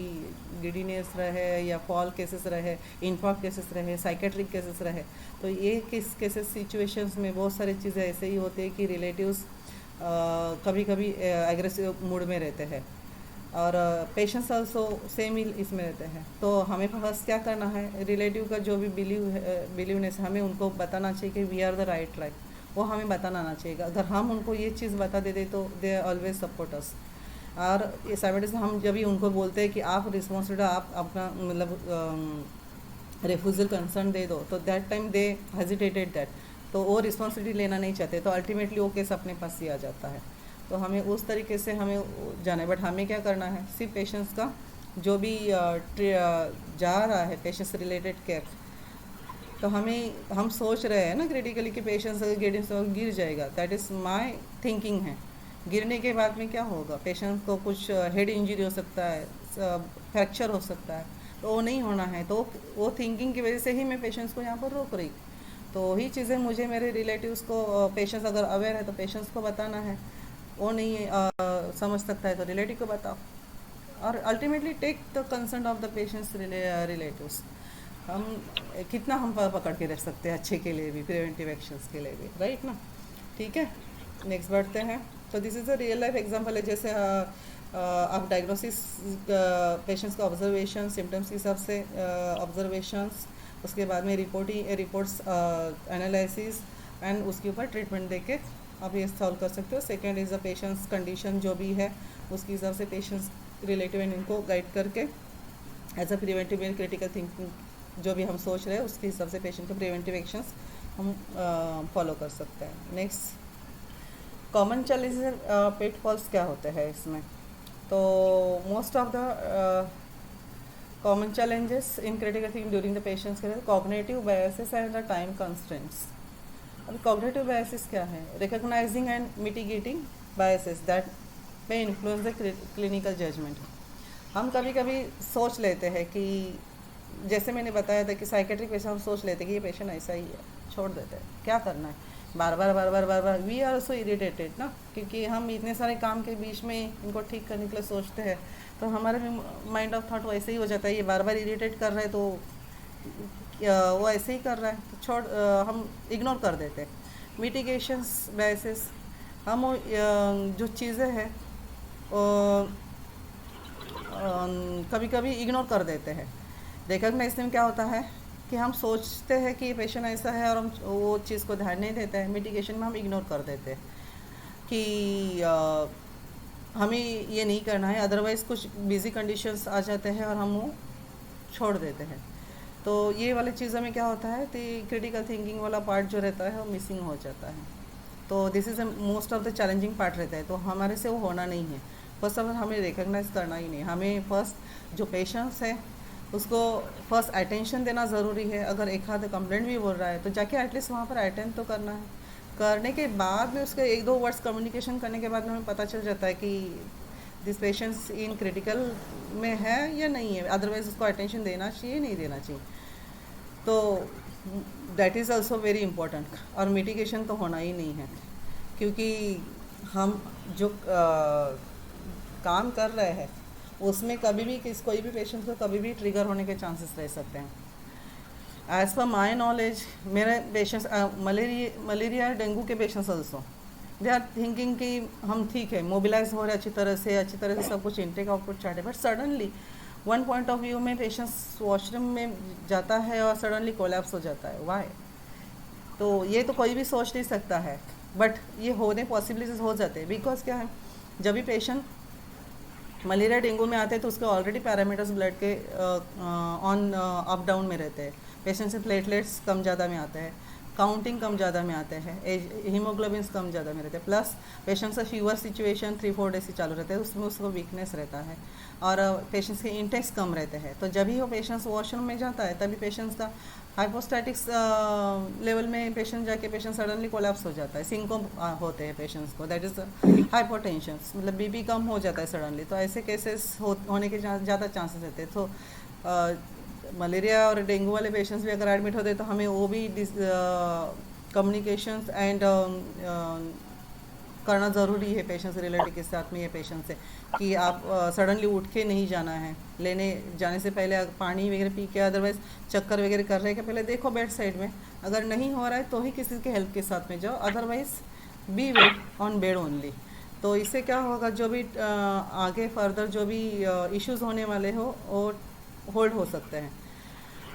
गिडीनेस रहे या फॉल केसेस रहे, इन्फॉर्क केसेस रहे, साइकेट्रिक केसेस रहे, तो ये केसेस सिचुएशंस में बहुत सारी चीज़ें ऐसे ही होती है कि रिलेटिव्स कभी कभी एग्रेसिव मूड में रहते हैं और पेशेंट्स आल्सो सेम ही इसमें रहते हैं। तो हमें फर्स्ट क्या करना है, रिलेटिव का जो भी बिलीवनेस, हमें उनको बताना चाहिए कि we are the right track, वो हमें बताना आना चाहिए। अगर हम उनको ये चीज़ बता देते तो दे ऑलवेज सपोर्ट अस। और ये साइड से हम जब भी उनको बोलते हैं कि आप रिस्पॉन्सिबिलिटी, आप अपना मतलब रेफ्यूज़ल कंसर्न दे दो, तो that time they hesitated that, तो वो रिस्पॉन्सिबिलिटी लेना नहीं चाहते, तो अल्टीमेटली वो केस अपने पास ही आ जाता है। तो हमें उस तरीके से हमें जाना है। बट हमें क्या करना है, सिर्फ पेशेंट्स का जो भी जा रहा है पेशेंट्स रिलेटेड केयर, तो हम सोच रहे हैं ना क्रिटिकली कि पेशेंट्स अगर गिर जाएगा, दैट इज़ माय थिंकिंग है। गिरने के बाद में क्या होगा, पेशेंट को कुछ हेड इंजरी हो सकता है, फ्रैक्चर हो सकता है, तो वो नहीं होना है। तो वो थिंकिंग की वजह से ही मैं पेशेंट्स को यहाँ पर रोक रही। तो वही चीज़ें मुझे मेरे रिलेटिव्स को, पेशेंट्स अगर अवेयर है तो पेशेंट्स को बताना है, वो नहीं समझ सकता है तो रिलेटिव को बताओ। और ultimately take the concern of the patients relatives. हम कितना हम पकड़ के रख सकते हैं अच्छे के लिए भी, प्रिवेंटिव एक्शंस के लिए भी, राइट ना। ठीक है, नेक्स्ट बढ़ते हैं। तो this is a real life example है। जैसे आप डायग्नोसिस पेशेंट्स का ऑब्जर्वेशन, सिम्टम्स के हिसाब से ऑब्जर्वेशंस, उसके बाद में रिपोर्ट्स एनालिसिस एंड उसके ऊपर ट्रीटमेंट देके आप ये सॉल्व कर सकते हो। Second is a patients condition जो भी है उसके हिसाब से पेशेंट्स रिलेटिव एंड इनको गाइड करके as a preventive and critical thinking जो भी हम सोच रहे हैं उसके हिसाब से पेशेंट के प्रिवेंटिव एक्शंस हम फॉलो कर सकते हैं। नेक्स्ट, कॉमन चैलेंजेस, पिटफॉल्स क्या होते हैं इसमें। तो most of the common challenges in critical thinking during the patients के cognitive biases and the time constraints. अब कॉग्निटिव बायसेस क्या है, recognising and mitigating biases that may influence the clinical judgement. हम कभी कभी सोच लेते हैं कि, जैसे मैंने बताया था कि साइकेट्रिक पेशेंट हम सोच लेते हैं कि ये पेशेंट ऐसा ही है, छोड़ देते हैं, क्या करना है, बार बार वी आर सो इरिटेटेड ना, क्योंकि हम इतने सारे काम के बीच में इनको ठीक करने के लिए सोचते हैं, तो हमारे भी माइंड ऑफ थॉट वैसे ही हो जाता है, ये बार बार इरिटेट कर रहे हैं तो वो ऐसे ही कर रहा है, तो हम इग्नोर कर देते हैं। मिटिगेशंस बायसेस, हम जो चीज़ें हैं कभी कभी इग्नोर कर देते हैं। रिकॉग्नाइज में क्या होता है कि हम सोचते हैं कि ये पेशेंट ऐसा है और हम वो चीज़ को ध्यान नहीं देते हैं। मिटिगेशन में हम इग्नोर कर देते हैं कि हमें ये नहीं करना है, अदरवाइज़ कुछ बिजी कंडीशंस आ जाते हैं और हम वो छोड़ देते हैं। तो ये वाली चीज़ों में क्या होता है कि क्रिटिकल थिंकिंग वाला पार्ट जो रहता है वो मिसिंग हो जाता है। तो this is most of the challenging part रहता है, तो हमारे से वो होना नहीं है। फर्स्ट ऑफ ऑल हमें रिकॉग्नाइज करना ही नहीं, हमें फर्स्ट जो पेशेंट्स है उसको फर्स्ट अटेंशन देना ज़रूरी है। अगर एक आध कंप्लेंट भी बोल रहा है तो जाके एटलीस्ट वहाँ पर अटेंड तो करना है। करने के बाद में उसके एक दो वर्ड्स कम्युनिकेशन करने के बाद में हमें पता चल जाता है कि दिस पेशेंट्स इन क्रिटिकल में है या नहीं है, अदरवाइज़ उसको अटेंशन देना चाहिए नहीं देना चाहिए। तो that is also very important. और मिटिगेशन तो होना ही नहीं है, क्योंकि हम जो काम कर रहे हैं उसमें कभी भी कोई भी पेशेंट को कभी भी ट्रिगर होने के चांसेस रह सकते हैं। एज़ पर माई नॉलेज, मेरे पेशेंट्स मलेरिया डेंगू के patients also they are thinking कि हम ठीक है, मोबिलाइज हो रहे अच्छी तरह से सब कुछ इनटेक आउटपुट चार्ट है, but suddenly one point of view में पेशेंट्स वॉशरूम में जाता है और सडनली कोलैप्स हो जाता है, वाई? तो ये तो कोई भी सोच नहीं सकता है, बट ये होने पॉसिबिलिटीज हो जाते हैं। बिकॉज क्या है, जब भी पेशेंट मलेरिया डेंगू में आते हैं तो उसके ऑलरेडी पैरामीटर्स ब्लड के ऑन अप डाउन में रहते हैं। पेशेंट से प्लेटलेट्स कम ज़्यादा में आते हैं, काउंटिंग कम ज़्यादा में आते हैं, हीमोग्लोबिन्स कम ज़्यादा में रहते हैं, प्लस पेशेंट्स का फीवर सिचुएशन 3-4 डेज से चालू रहता है, उसमें उसको वीकनेस रहता है और पेशेंट्स के इंटेक्स कम रहते हैं। तो जब ही वो पेशेंट्स वॉशरूम में जाता है तभी पेशेंट्स का हाइपोस्टैटिक्स लेवल में पेशेंट जाके पेशेंट सडनली कोलैप्स हो जाता है, सिंकोप होते हैं पेशेंट्स को, दैट इज़ हाइपोटेंशन, मतलब बीपी कम हो जाता है सडनली। तो ऐसे केसेस होने के ज़्यादा चांसेस रहते हैं। तो मलेरिया और डेंगू वाले पेशेंट्स भी अगर एडमिट होते हैं तो हमें वो भी कम्युनिकेशंस एंड करना ज़रूरी है पेशेंट्स रिलेटिव के साथ में, ये पेशेंट से कि आप सडनली उठ के नहीं जाना है, लेने जाने से पहले पानी वगैरह पी के, अदरवाइज चक्कर वगैरह कर रहे हैं कि पहले देखो बेड साइड में, अगर नहीं हो रहा है तो ही किसी के हेल्प के साथ में जाओ, otherwise be wait on bed only. तो इससे क्या होगा, जो भी आगे फर्दर जो भी इश्यूज होने वाले हो वो होल्ड हो सकते हैं।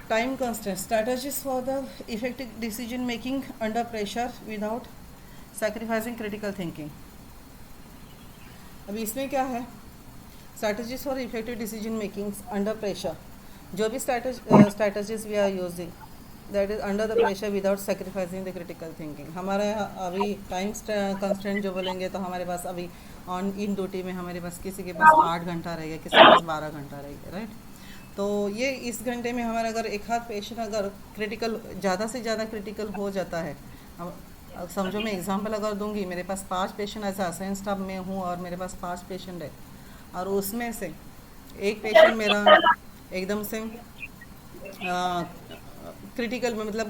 Time constant, strategies for the effective decision making under pressure without sacrificing critical thinking. अभी इसमें क्या है, strategies for effective decision making under pressure, जो भी strategies we are using that is under the pressure without sacrificing the critical thinking. हमारे अभी time constant जो बोलेंगे तो हमारे पास अभी ऑन इन ड्यूटी में हमारे पास किसी के पास 8 घंटा रहेगा, किसी के पास 12 घंटा रहेगा, राइट? तो ये इस घंटे में हमारा अगर एक हाथ पेशेंट अगर क्रिटिकल ज़्यादा से ज़्यादा क्रिटिकल हो जाता है, समझो मैं एग्जांपल अगर दूंगी, मेरे पास 5 पेशेंट ऐसा असाइन स्टाफ में हूँ और मेरे पास 5 पेशेंट है और उसमें से एक पेशेंट मेरा एकदम से क्रिटिकल में, मतलब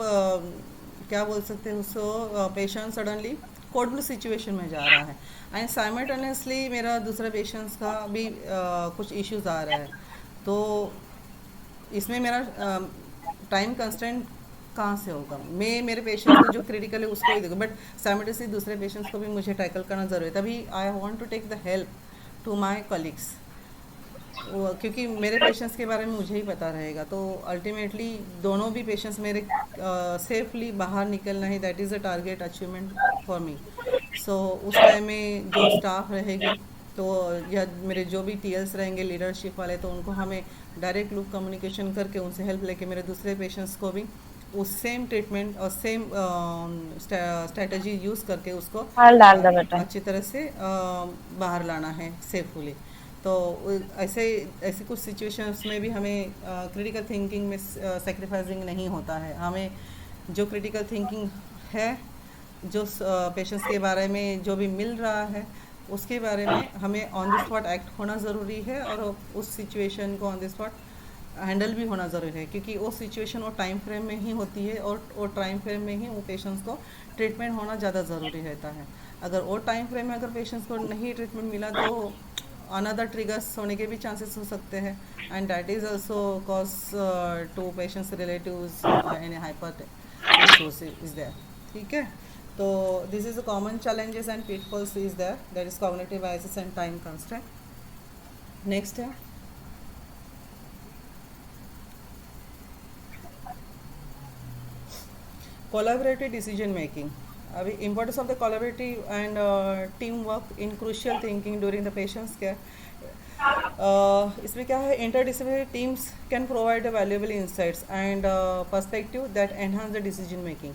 क्या बोल सकते हैं उसको, patient suddenly code blue situation में जा रहा है एंड साइमल्टेनियसली मेरा दूसरा पेशेंट्स का भी कुछ इश्यूज आ रहा है। तो इसमें मेरा टाइम कंस्टेंट कहाँ से होगा? मैं मेरे पेशेंट्स को जो क्रिटिकल है उसको ही देखूँ, बट साइमल्टेनियसली दूसरे पेशेंट्स को भी मुझे टैकल करना ज़रूरी है, तभी I want to take the help to my colleagues, क्योंकि मेरे पेशेंट्स के बारे में मुझे ही पता रहेगा। तो अल्टीमेटली दोनों भी पेशेंट्स मेरे सेफली बाहर निकलना है, that is a target achievement for me. So उस टाइम में जो स्टाफ रहेगी तो या मेरे जो भी टीएल्स रहेंगे लीडरशिप वाले, तो उनको हमें डायरेक्ट लूप कम्युनिकेशन करके उनसे हेल्प लेके मेरे दूसरे पेशेंट्स को भी उस सेम ट्रीटमेंट और सेम स्ट्रेटजी यूज़ करके उसको अच्छी तरह से बाहर लाना है सेफुली। तो ऐसे ऐसे कुछ सिचुएशंस में भी हमें क्रिटिकल थिंकिंग में सेक्रीफाइसिंग नहीं होता है। हमें जो क्रिटिकल थिंकिंग है, जो पेशेंट्स के बारे में जो भी मिल रहा है उसके बारे में हमें ऑन द स्पॉट एक्ट होना ज़रूरी है और उस सिचुएशन को ऑन द स्पॉट हैंडल भी होना ज़रूरी है, क्योंकि वो सिचुएशन वो टाइम फ्रेम में ही होती है और वो टाइम फ्रेम में ही वो पेशेंट्स को ट्रीटमेंट होना ज़्यादा ज़रूरी रहता है। अगर वो टाइम फ्रेम में अगर पेशेंट्स को नहीं ट्रीटमेंट मिला तो अनदर ट्रिगर्स होने के भी चांसेस हो सकते हैं and that is also cause to patients relatives any hyper is there, ठीक है? तो this is a common challenges and pitfalls is there, that is cognitive biases and time constraint. Next है कोलैबोरेटिव डिसीजन मेकिंग। अभी importance of the collaborative and team work in crucial thinking during the patients care. इसमें क्या है, interdisciplinary teams can provide valuable insights and perspective that enhance the decision making.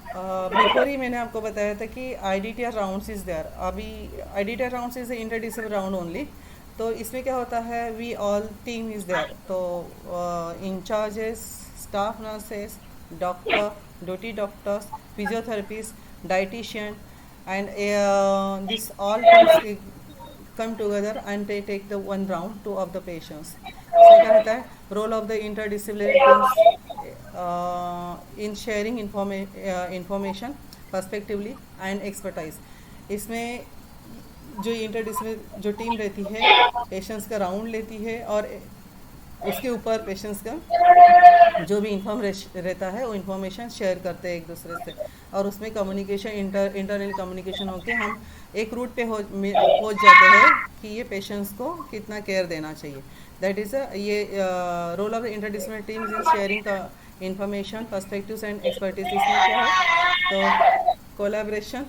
Before ही मैंने आपको बताया था कि IDTR राउंड्स इज देयर। अभी IDTR rounds is interdisciplinary round only. तो इसमें क्या होता है, we all team is there, तो incharges, staff nurses, doctor, duty doctors, physiotherapist, dietitian and this all teams come together and they take the one round to of the patients. So क्या रहता है, role of the interdisciplinary teams in sharing information perspectively and expertise. इसमें जो interdisciplinary जो team रहती है patients का round लेती है और उसके ऊपर पेशेंट्स का जो भी इंफॉर्मेशन रहता है वो इन्फॉर्मेशन शेयर करते हैं एक दूसरे से, और उसमें कम्युनिकेशन इंटरनल कम्युनिकेशन होकर हम एक रूट पे पहुंच जाते हैं कि ये पेशेंट्स को कितना केयर देना चाहिए। दैट इज़ ये role of the interdisciplinary teams in sharing information perspectives and expertise. इसमें क्या है, तो collaboration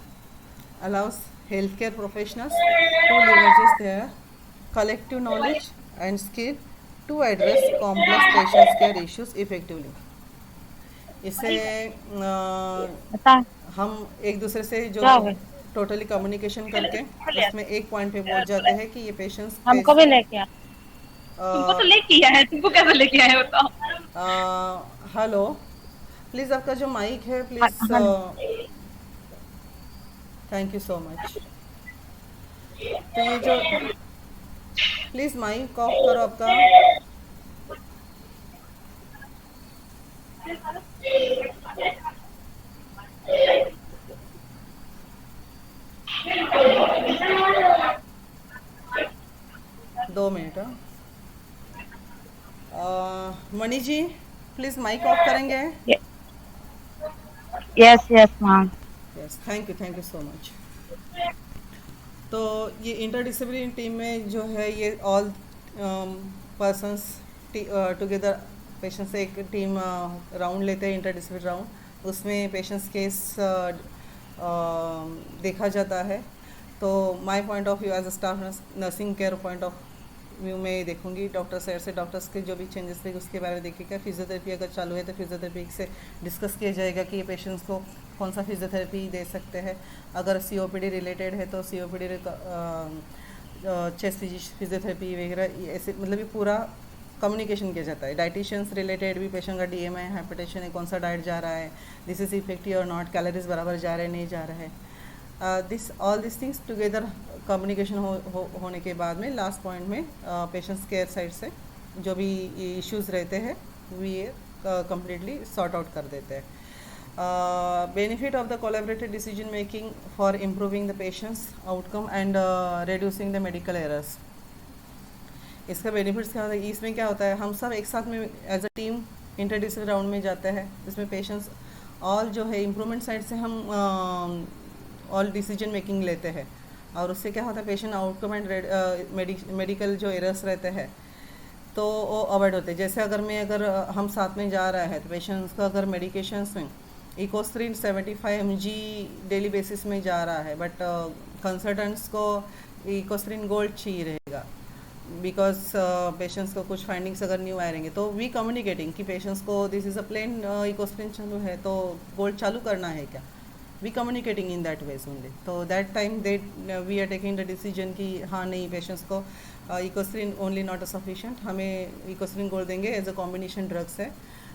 allows healthcare professionals to leverages their collective knowledge and skill to address complex patients care issues effectively। इससे बता हम एक दूसरे से जो क्या हो गया। टोटली कम्युनिकेशन करके उसमें एक पॉइंट पे पहुंच जाते हैं कि ये पेशेंट्स हमको भी कैसे लेके आ। तुमको तो लेके आया है, तुमको कैसे लेके आया बताओ। हेलो, प्लीज़ आपका जो माइक है हाँ प्लीज़, हाँ। Thank you so much. तो ये जो प्लीज़ माइक ऑफ करो आपका। 2 minute. Mani ji please mic off करेंगे। Yes yes ma'am. Yes, thank you so much. तो ये इंटरडिसिप्लिनरी टीम में जो है ये ऑल पर्सनस टुगेदर पेशेंट्स से एक टीम राउंड लेते हैं, इंटरडिसिप्लिनरी राउंड। उसमें पेशेंट्स केस देखा जाता है। तो my point of view as a staff nursing care point of view में देखूंगी डॉक्टर साइड से, डॉक्टर्स के जो भी चेंजेस थे उसके बारे में देखिएगा। फिजियोथेरेपी अगर चालू है तो फिजियोथेरेपी से डिस्कस किया जाएगा कि ये पेशेंट्स को कौन सा फिजियोथेरेपी दे सकते हैं। अगर COPD रिलेटेड है तो COPD चेस्ट फिजियोथेरेपी वगैरह ऐसे, मतलब ये पूरा कम्युनिकेशन किया जाता है। डाइटिशियंस रिलेटेड भी पेशेंट का DMI हाइपरटेंशन है, कौन सा डाइट जा रहा है, दिस इज इफेक्टिव और नॉट, कैलोरीज बराबर जा रहे हैं नहीं जा रहे हैं, this all this things together communication होने के बाद में लास्ट पॉइंट में पेशेंट्स केयर साइड से जो भी इश्यूज रहते हैं वी कम्प्लीटली सॉर्ट आउट कर देते हैं। Benefit of the collaborative decision making for improving the patients outcome and reducing the medical errors. इसका बेनिफिट्स क्या होता है, इसमें क्या होता है, हम सब एक साथ में as a team interdisciplinary round में जाते हैं। इसमें पेशेंट्स ऑल जो है इम्प्रूवमेंट साइड से हम ऑल डिसीजन मेकिंग लेते हैं, और उससे क्या होता है पेशेंट आउटकम एंड मेडिकल जो एरर्स रहते हैं तो वो अवॉइड होते हैं। जैसे अगर हम साथ में जा रहे हैं तो पेशेंट्स का अगर मेडिकेशंस में इकोस्ट्रीन 75 mg डेली बेसिस में जा रहा है, बट कंसल्टेंट्स को इकोस्ट्रीन गोल्ड चाहिए रहेगा, बिकॉज पेशेंट्स को कुछ फाइंडिंग्स अगर न्यू आ रहेंगे तो वी कम्युनिकेटिंग कि पेशेंट्स को this is a plain Ecosprin चालू है तो गोल्ड चालू करना है क्या, we communicating in that ways only. तो that time they we are taking the decision कि हाँ नहीं, पेशेंट्स को Ecosprin only not a sufficient, हमें इकोस्ट्रीन गोल्ड देंगे एज अ कॉम्बिनेशन ड्रग्स है,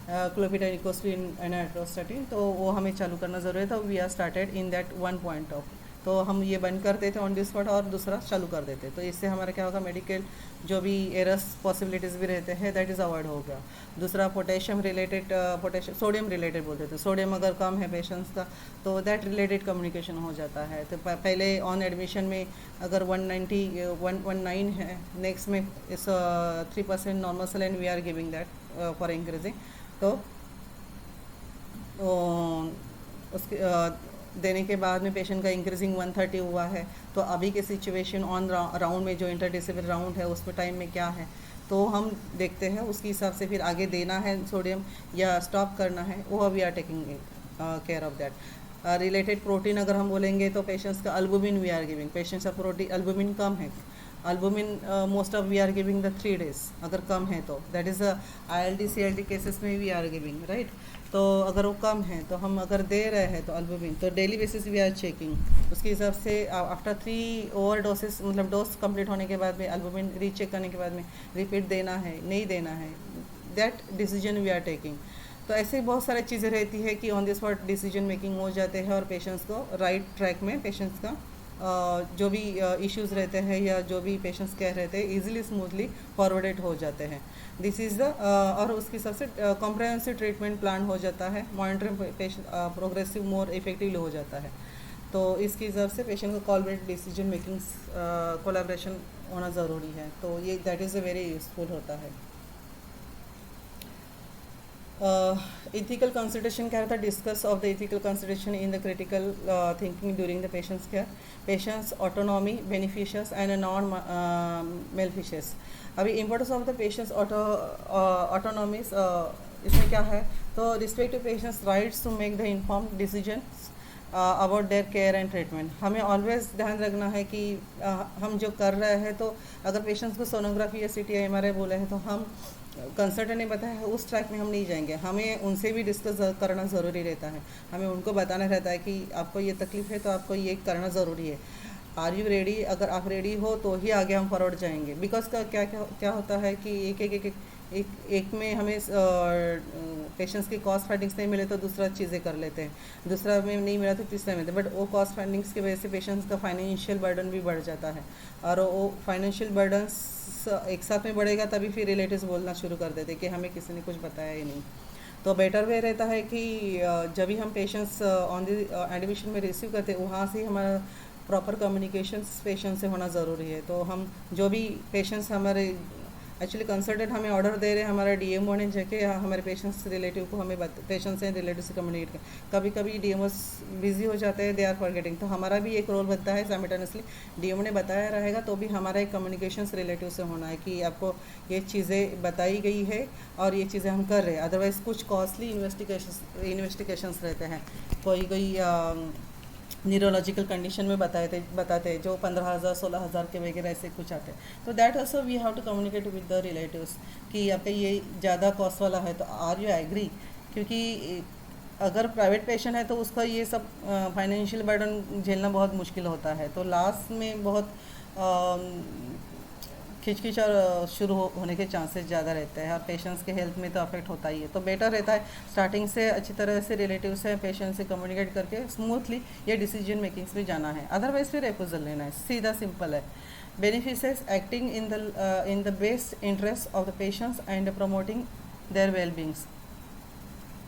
क्लोपिडाइन इकोस्ट्रीन एंड एट्रोस्टैटिन, तो वो हमें चालू करना ज़रूरी है। तो we are started in that one point of, तो हम ये बंद कर देते ऑन दी स्पॉट और दूसरा चालू कर देते। तो इससे हमारा क्या होगा, मेडिकल जो भी एरर्स पॉसिबिलिटीज़ भी रहते हैं दैट इज़ अवॉइड हो गया। दूसरा potassium related, potassium sodium related बोलते थे, सोडियम अगर कम है पेशेंट्स का तो दैट रिलेटेड कम्युनिकेशन हो जाता है। तो पहले ऑन एडमिशन में अगर 119 है, नेक्स्ट में इस 3% normal saline we are giving that for increasing, तो उसके देने के बाद में पेशेंट का इंक्रीजिंग 130 हुआ है। तो अभी के सिचुएशन ऑन राउंड में जो इंटरडिसिप्लिनरी राउंड है उसमें टाइम में क्या है तो हम देखते हैं, उसके हिसाब से फिर आगे देना है सोडियम या स्टॉप करना है, वो we are taking care of that. Related protein अगर हम बोलेंगे तो पेशेंट्स का albumin we are giving, patients का प्रोटीन अल्बुमिन कम है, albumin most of we are giving the 3 days अगर कम है तो, that is ILD CLD cases में वी आर गिविंग राइट। तो अगर वो कम है तो हम अगर दे रहे हैं तो अल्बुमिन तो daily basis we are checking, उसके हिसाब से आफ्टर 3 ओवर डोसेस मतलब डोज कंप्लीट होने के बाद में अल्बुमिन रीचेक करने के बाद में रिपीट देना है नहीं देना है, that decision we are taking. तो ऐसे बहुत सारी चीज़ें रहती है कि on the spot decision making हो जाते हैं और पेशेंट्स को राइट ट्रैक में पेशेंट्स का जो भी इश्यूज़ रहते हैं या जो भी पेशेंट्स कह रहते हैं ईजिली स्मूथली फॉरवर्डेड हो जाते हैं। दिस इज़ द और उसके हिसाब से कॉम्प्रहेंसिव ट्रीटमेंट प्लान हो जाता है, monitoring patient progressive more effectively हो जाता है। तो इसके हिसाब से पेशेंट को कोलैबोरेटिव डिसीजन मेकिंग कोलैबोरेशन होना ज़रूरी है, तो ये that is a very useful होता है। इथिकल कंसिडरेशन क्या रहता है, discuss of the ethical consideration in the critical thinking during the patients care, patients autonomy beneficious and non maleficious. अभी importance of the patients autonomies इसमें क्या है, तो respect to patients rights to make the informed decision about their care and treatment. हमें always ध्यान रखना है कि हम जो कर रहे हैं, तो अगर पेशेंट्स को सोनोग्राफी या CT या MRI बोले हैं तो हम कंसल्टेंट ने बताया है उस ट्रैक में हम नहीं जाएंगे, हमें उनसे भी डिस्कस करना ज़रूरी रहता है। हमें उनको बताना रहता है कि आपको ये तकलीफ़ है तो आपको ये करना ज़रूरी है, आर यू रेडी, अगर आप रेडी हो तो ही आगे हम फॉरवर्ड जाएंगे। बिकॉज का क्या क्या क्या होता है कि एक में हमें पेशेंट्स की कॉस्ट फाइंडिंग्स नहीं मिले तो दूसरा चीज़ें कर लेते हैं, दूसरा में नहीं मिला तो तीसरा में, बट वो कॉस्ट फाइंडिंग्स की वजह से पेशेंट्स का फाइनेंशियल बर्डन भी बढ़ जाता है, और वो फाइनेंशियल बर्डन एक साथ में बढ़ेगा तभी फिर रिलेटिव्स बोलना शुरू कर देते कि हमें किसी ने कुछ बताया ही नहीं। तो बेटर वे रहता है कि जब भी हम पेशेंट्स ऑन द एडमिशन में रिसीव करते हैं वहाँ से हमारा प्रॉपर कम्युनिकेशन पेशेंट से होना ज़रूरी है। तो हम जो भी पेशेंट्स हमारे एक्चुअली कंसल्टेंट हमें ऑर्डर दे रहे हैं, हमारा DMO ने जाके हमारे पेशेंट्स रिलेटिव को हमें पेशेंट्स हैं रिलेटिव से कम्युनिकेट करें। कभी कभी DMOs बिजी हो जाते हैं, दे आर फॉरगेटिंग, तो हमारा भी एक रोल बनता है साइमल्टेनियसली। DMO ने बताया रहेगा तो भी हमारा एक कम्युनिकेशंस रिलेटिव से होना है कि आपको ये चीज़ें बताई गई है और ये चीज़ें हम कर रहे हैं। अदरवाइज़ कुछ कॉस्टली इन्वेस्टिगेशंस रहते हैं, कोई न्यूरोलॉजिकल कंडीशन में बताते हैं जो 15,000 16,000 के वगैरह ऐसे कुछ आते हैं। तो that also we have to communicate with the relatives कि आपका ये ज़्यादा कॉस्ट वाला है तो आर यू एग्री, क्योंकि अगर प्राइवेट पेशेंट है तो उसका ये सब फाइनेंशियल बर्डन झेलना बहुत मुश्किल होता है। तो लास्ट में बहुत खिचखिच और शुरू होने के चांसेस ज़्यादा रहते हैं, और पेशेंट्स के हेल्थ में तो अफेक्ट होता ही है। तो बेटर रहता है स्टार्टिंग से अच्छी तरह से रिलेटिव से पेशेंट से कम्युनिकेट करके स्मूथली ये डिसीजन मेकिंग्स में जाना है, अदरवाइज फिर रेपोजल लेना है, सीधा सिंपल है। Benefits acting in the best interest of the patients and promoting their wellbeings.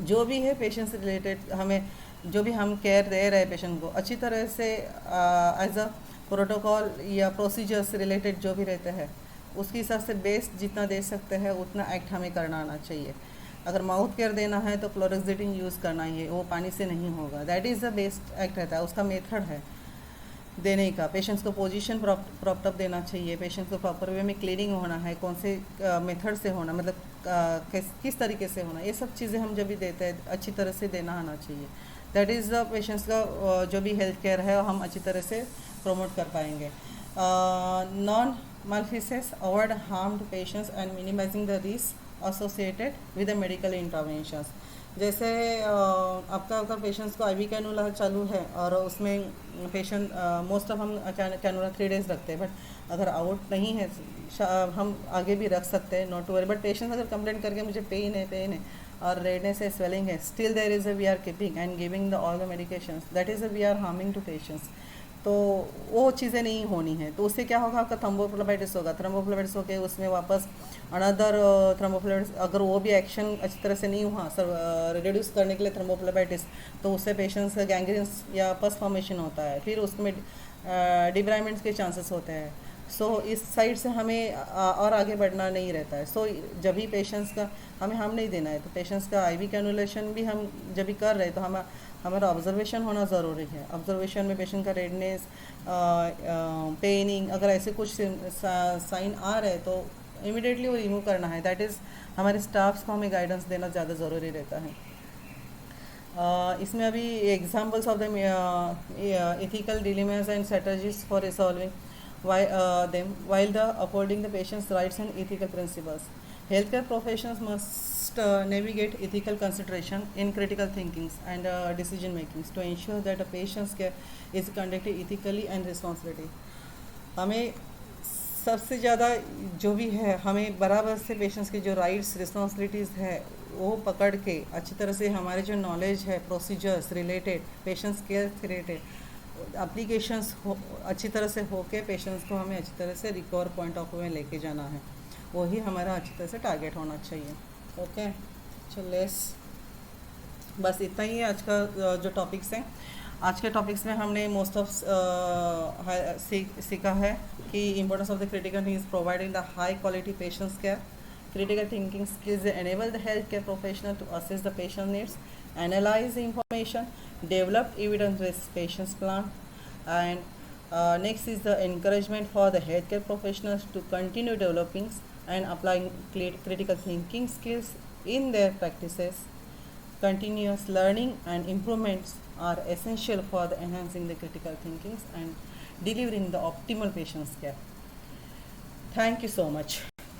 जो भी है पेशेंट से रिलेटेड, हमें जो भी हम केयर दे रहे हैं पेशेंट को अच्छी तरह से एज अ प्रोटोकॉल या प्रोसीजर्स रिलेटेड जो भी रहते हैं उसके हिसाब से बेस्ट जितना दे सकते हैं उतना एक्ट हमें करना आना चाहिए। अगर माउथ केयर देना है तो क्लोरोक्सिडिन यूज़ करना ही है, वो पानी से नहीं होगा, that is the best act रहता है, उसका मेथड है देने का। पेशेंट्स को पोजीशन प्रॉप्ट अप देना चाहिए, पेशेंट्स को प्रॉपर वे में क्लीनिंग होना है, कौन से मेथड से होना, मतलब किस तरीके से होना, ये सब चीज़ें हम जब भी देते हैं अच्छी तरह से देना आना चाहिए। दैट इज़ द पेशेंट्स का जो भी हेल्थ केयर है हम अच्छी तरह से प्रमोट कर पाएंगे। Non malfeasance avoid harm to patients and minimizing the risk associated with the medical interventions। जैसे आपका अगर पेशेंट्स को IV कैनुला चालू है और उसमें पेशेंट मोस्ट ऑफ हम कैनुला 3 days रखते हैं, बट अगर आउट नहीं है हम आगे भी रख सकते हैं, not to worry. But patients अगर कंप्लेंट करके मुझे पेन है और रेडनेस है, स्वेलिंग है, still there is a we are keeping and giving the all the medications, that is a we are harming to patients. तो वो चीज़ें नहीं होनी है। तो उससे क्या होगा, आपका थ्रोम्बोफ्लेबाइटिस होगा, थ्रोम्बोफ्लेबाइटिस होकर उसमें वापस अनदर थ्रोम्बोफ्लेबाइटिस, अगर वो भी एक्शन अच्छी तरह से नहीं हुआ रिड्यूस करने के लिए थ्रोम्बोफ्लेबाइटिस, तो उससे पेशेंट्स का गैंग्रीन्स या पस फॉर्मेशन होता है, फिर उसमें डिब्राइमेंट्स के चांसेस होते हैं। सो इस साइड से हमें और आगे बढ़ना नहीं रहता है। सो जब भी पेशेंट्स का हमें हार्म नहीं देना है तो पेशेंट्स का IV कैनुलेशन भी हम जब भी कर रहे हैं तो हमारा ऑब्जर्वेशन होना ज़रूरी है। ऑब्जर्वेशन में पेशेंट का रेडनेस, पेनिंग, अगर ऐसे कुछ साइन आ रहे हैं तो इमिडिएटली वो रिमूव करना है। दैट इज़ हमारे स्टाफ्स को हमें गाइडेंस देना ज़्यादा ज़रूरी रहता है। इसमें अभी examples of the ethical dilemmas and strategies for resolving while the upholding the patient's rights and ethical principles. Healthcare professionals must navigate ethical consideration in critical thinkings and decision makings to ensure that a patient's care is conducted ethically and responsibly. हमें सबसे ज़्यादा जो भी है हमें बराबर से patients की जो राइट्स रिस्पॉन्सिबिलिटीज़ है वो पकड़ के अच्छी तरह से हमारे जो नॉलेज है प्रोसीजर्स रिलेटेड पेशेंट्स केयर से रिलेटेड एप्लीकेशंस अच्छी तरह से होके पेशेंट्स को हमें अच्छी तरह से रिकवर पॉइंट ऑफ व्यू में लेके जाना है, वही हमारा अच्छी तरह से टारगेट होना चाहिए। ओके, चलो बस इतना ही है आज का जो टॉपिक्स हैं। आज के टॉपिक्स में हमने मोस्ट ऑफ सीखा है कि importance of the critical things providing the high quality patients care, critical thinking skills enable the healthcare professional to assess the patient needs, analyze the information, develop evidence-based patient's plan, and next is the encouragement for the healthcare professionals to continue developing and applying critical thinking skills in their practices. Continuous learning and improvements are essential for the enhancing the critical thinking and delivering the optimal patient care. Thank you so much.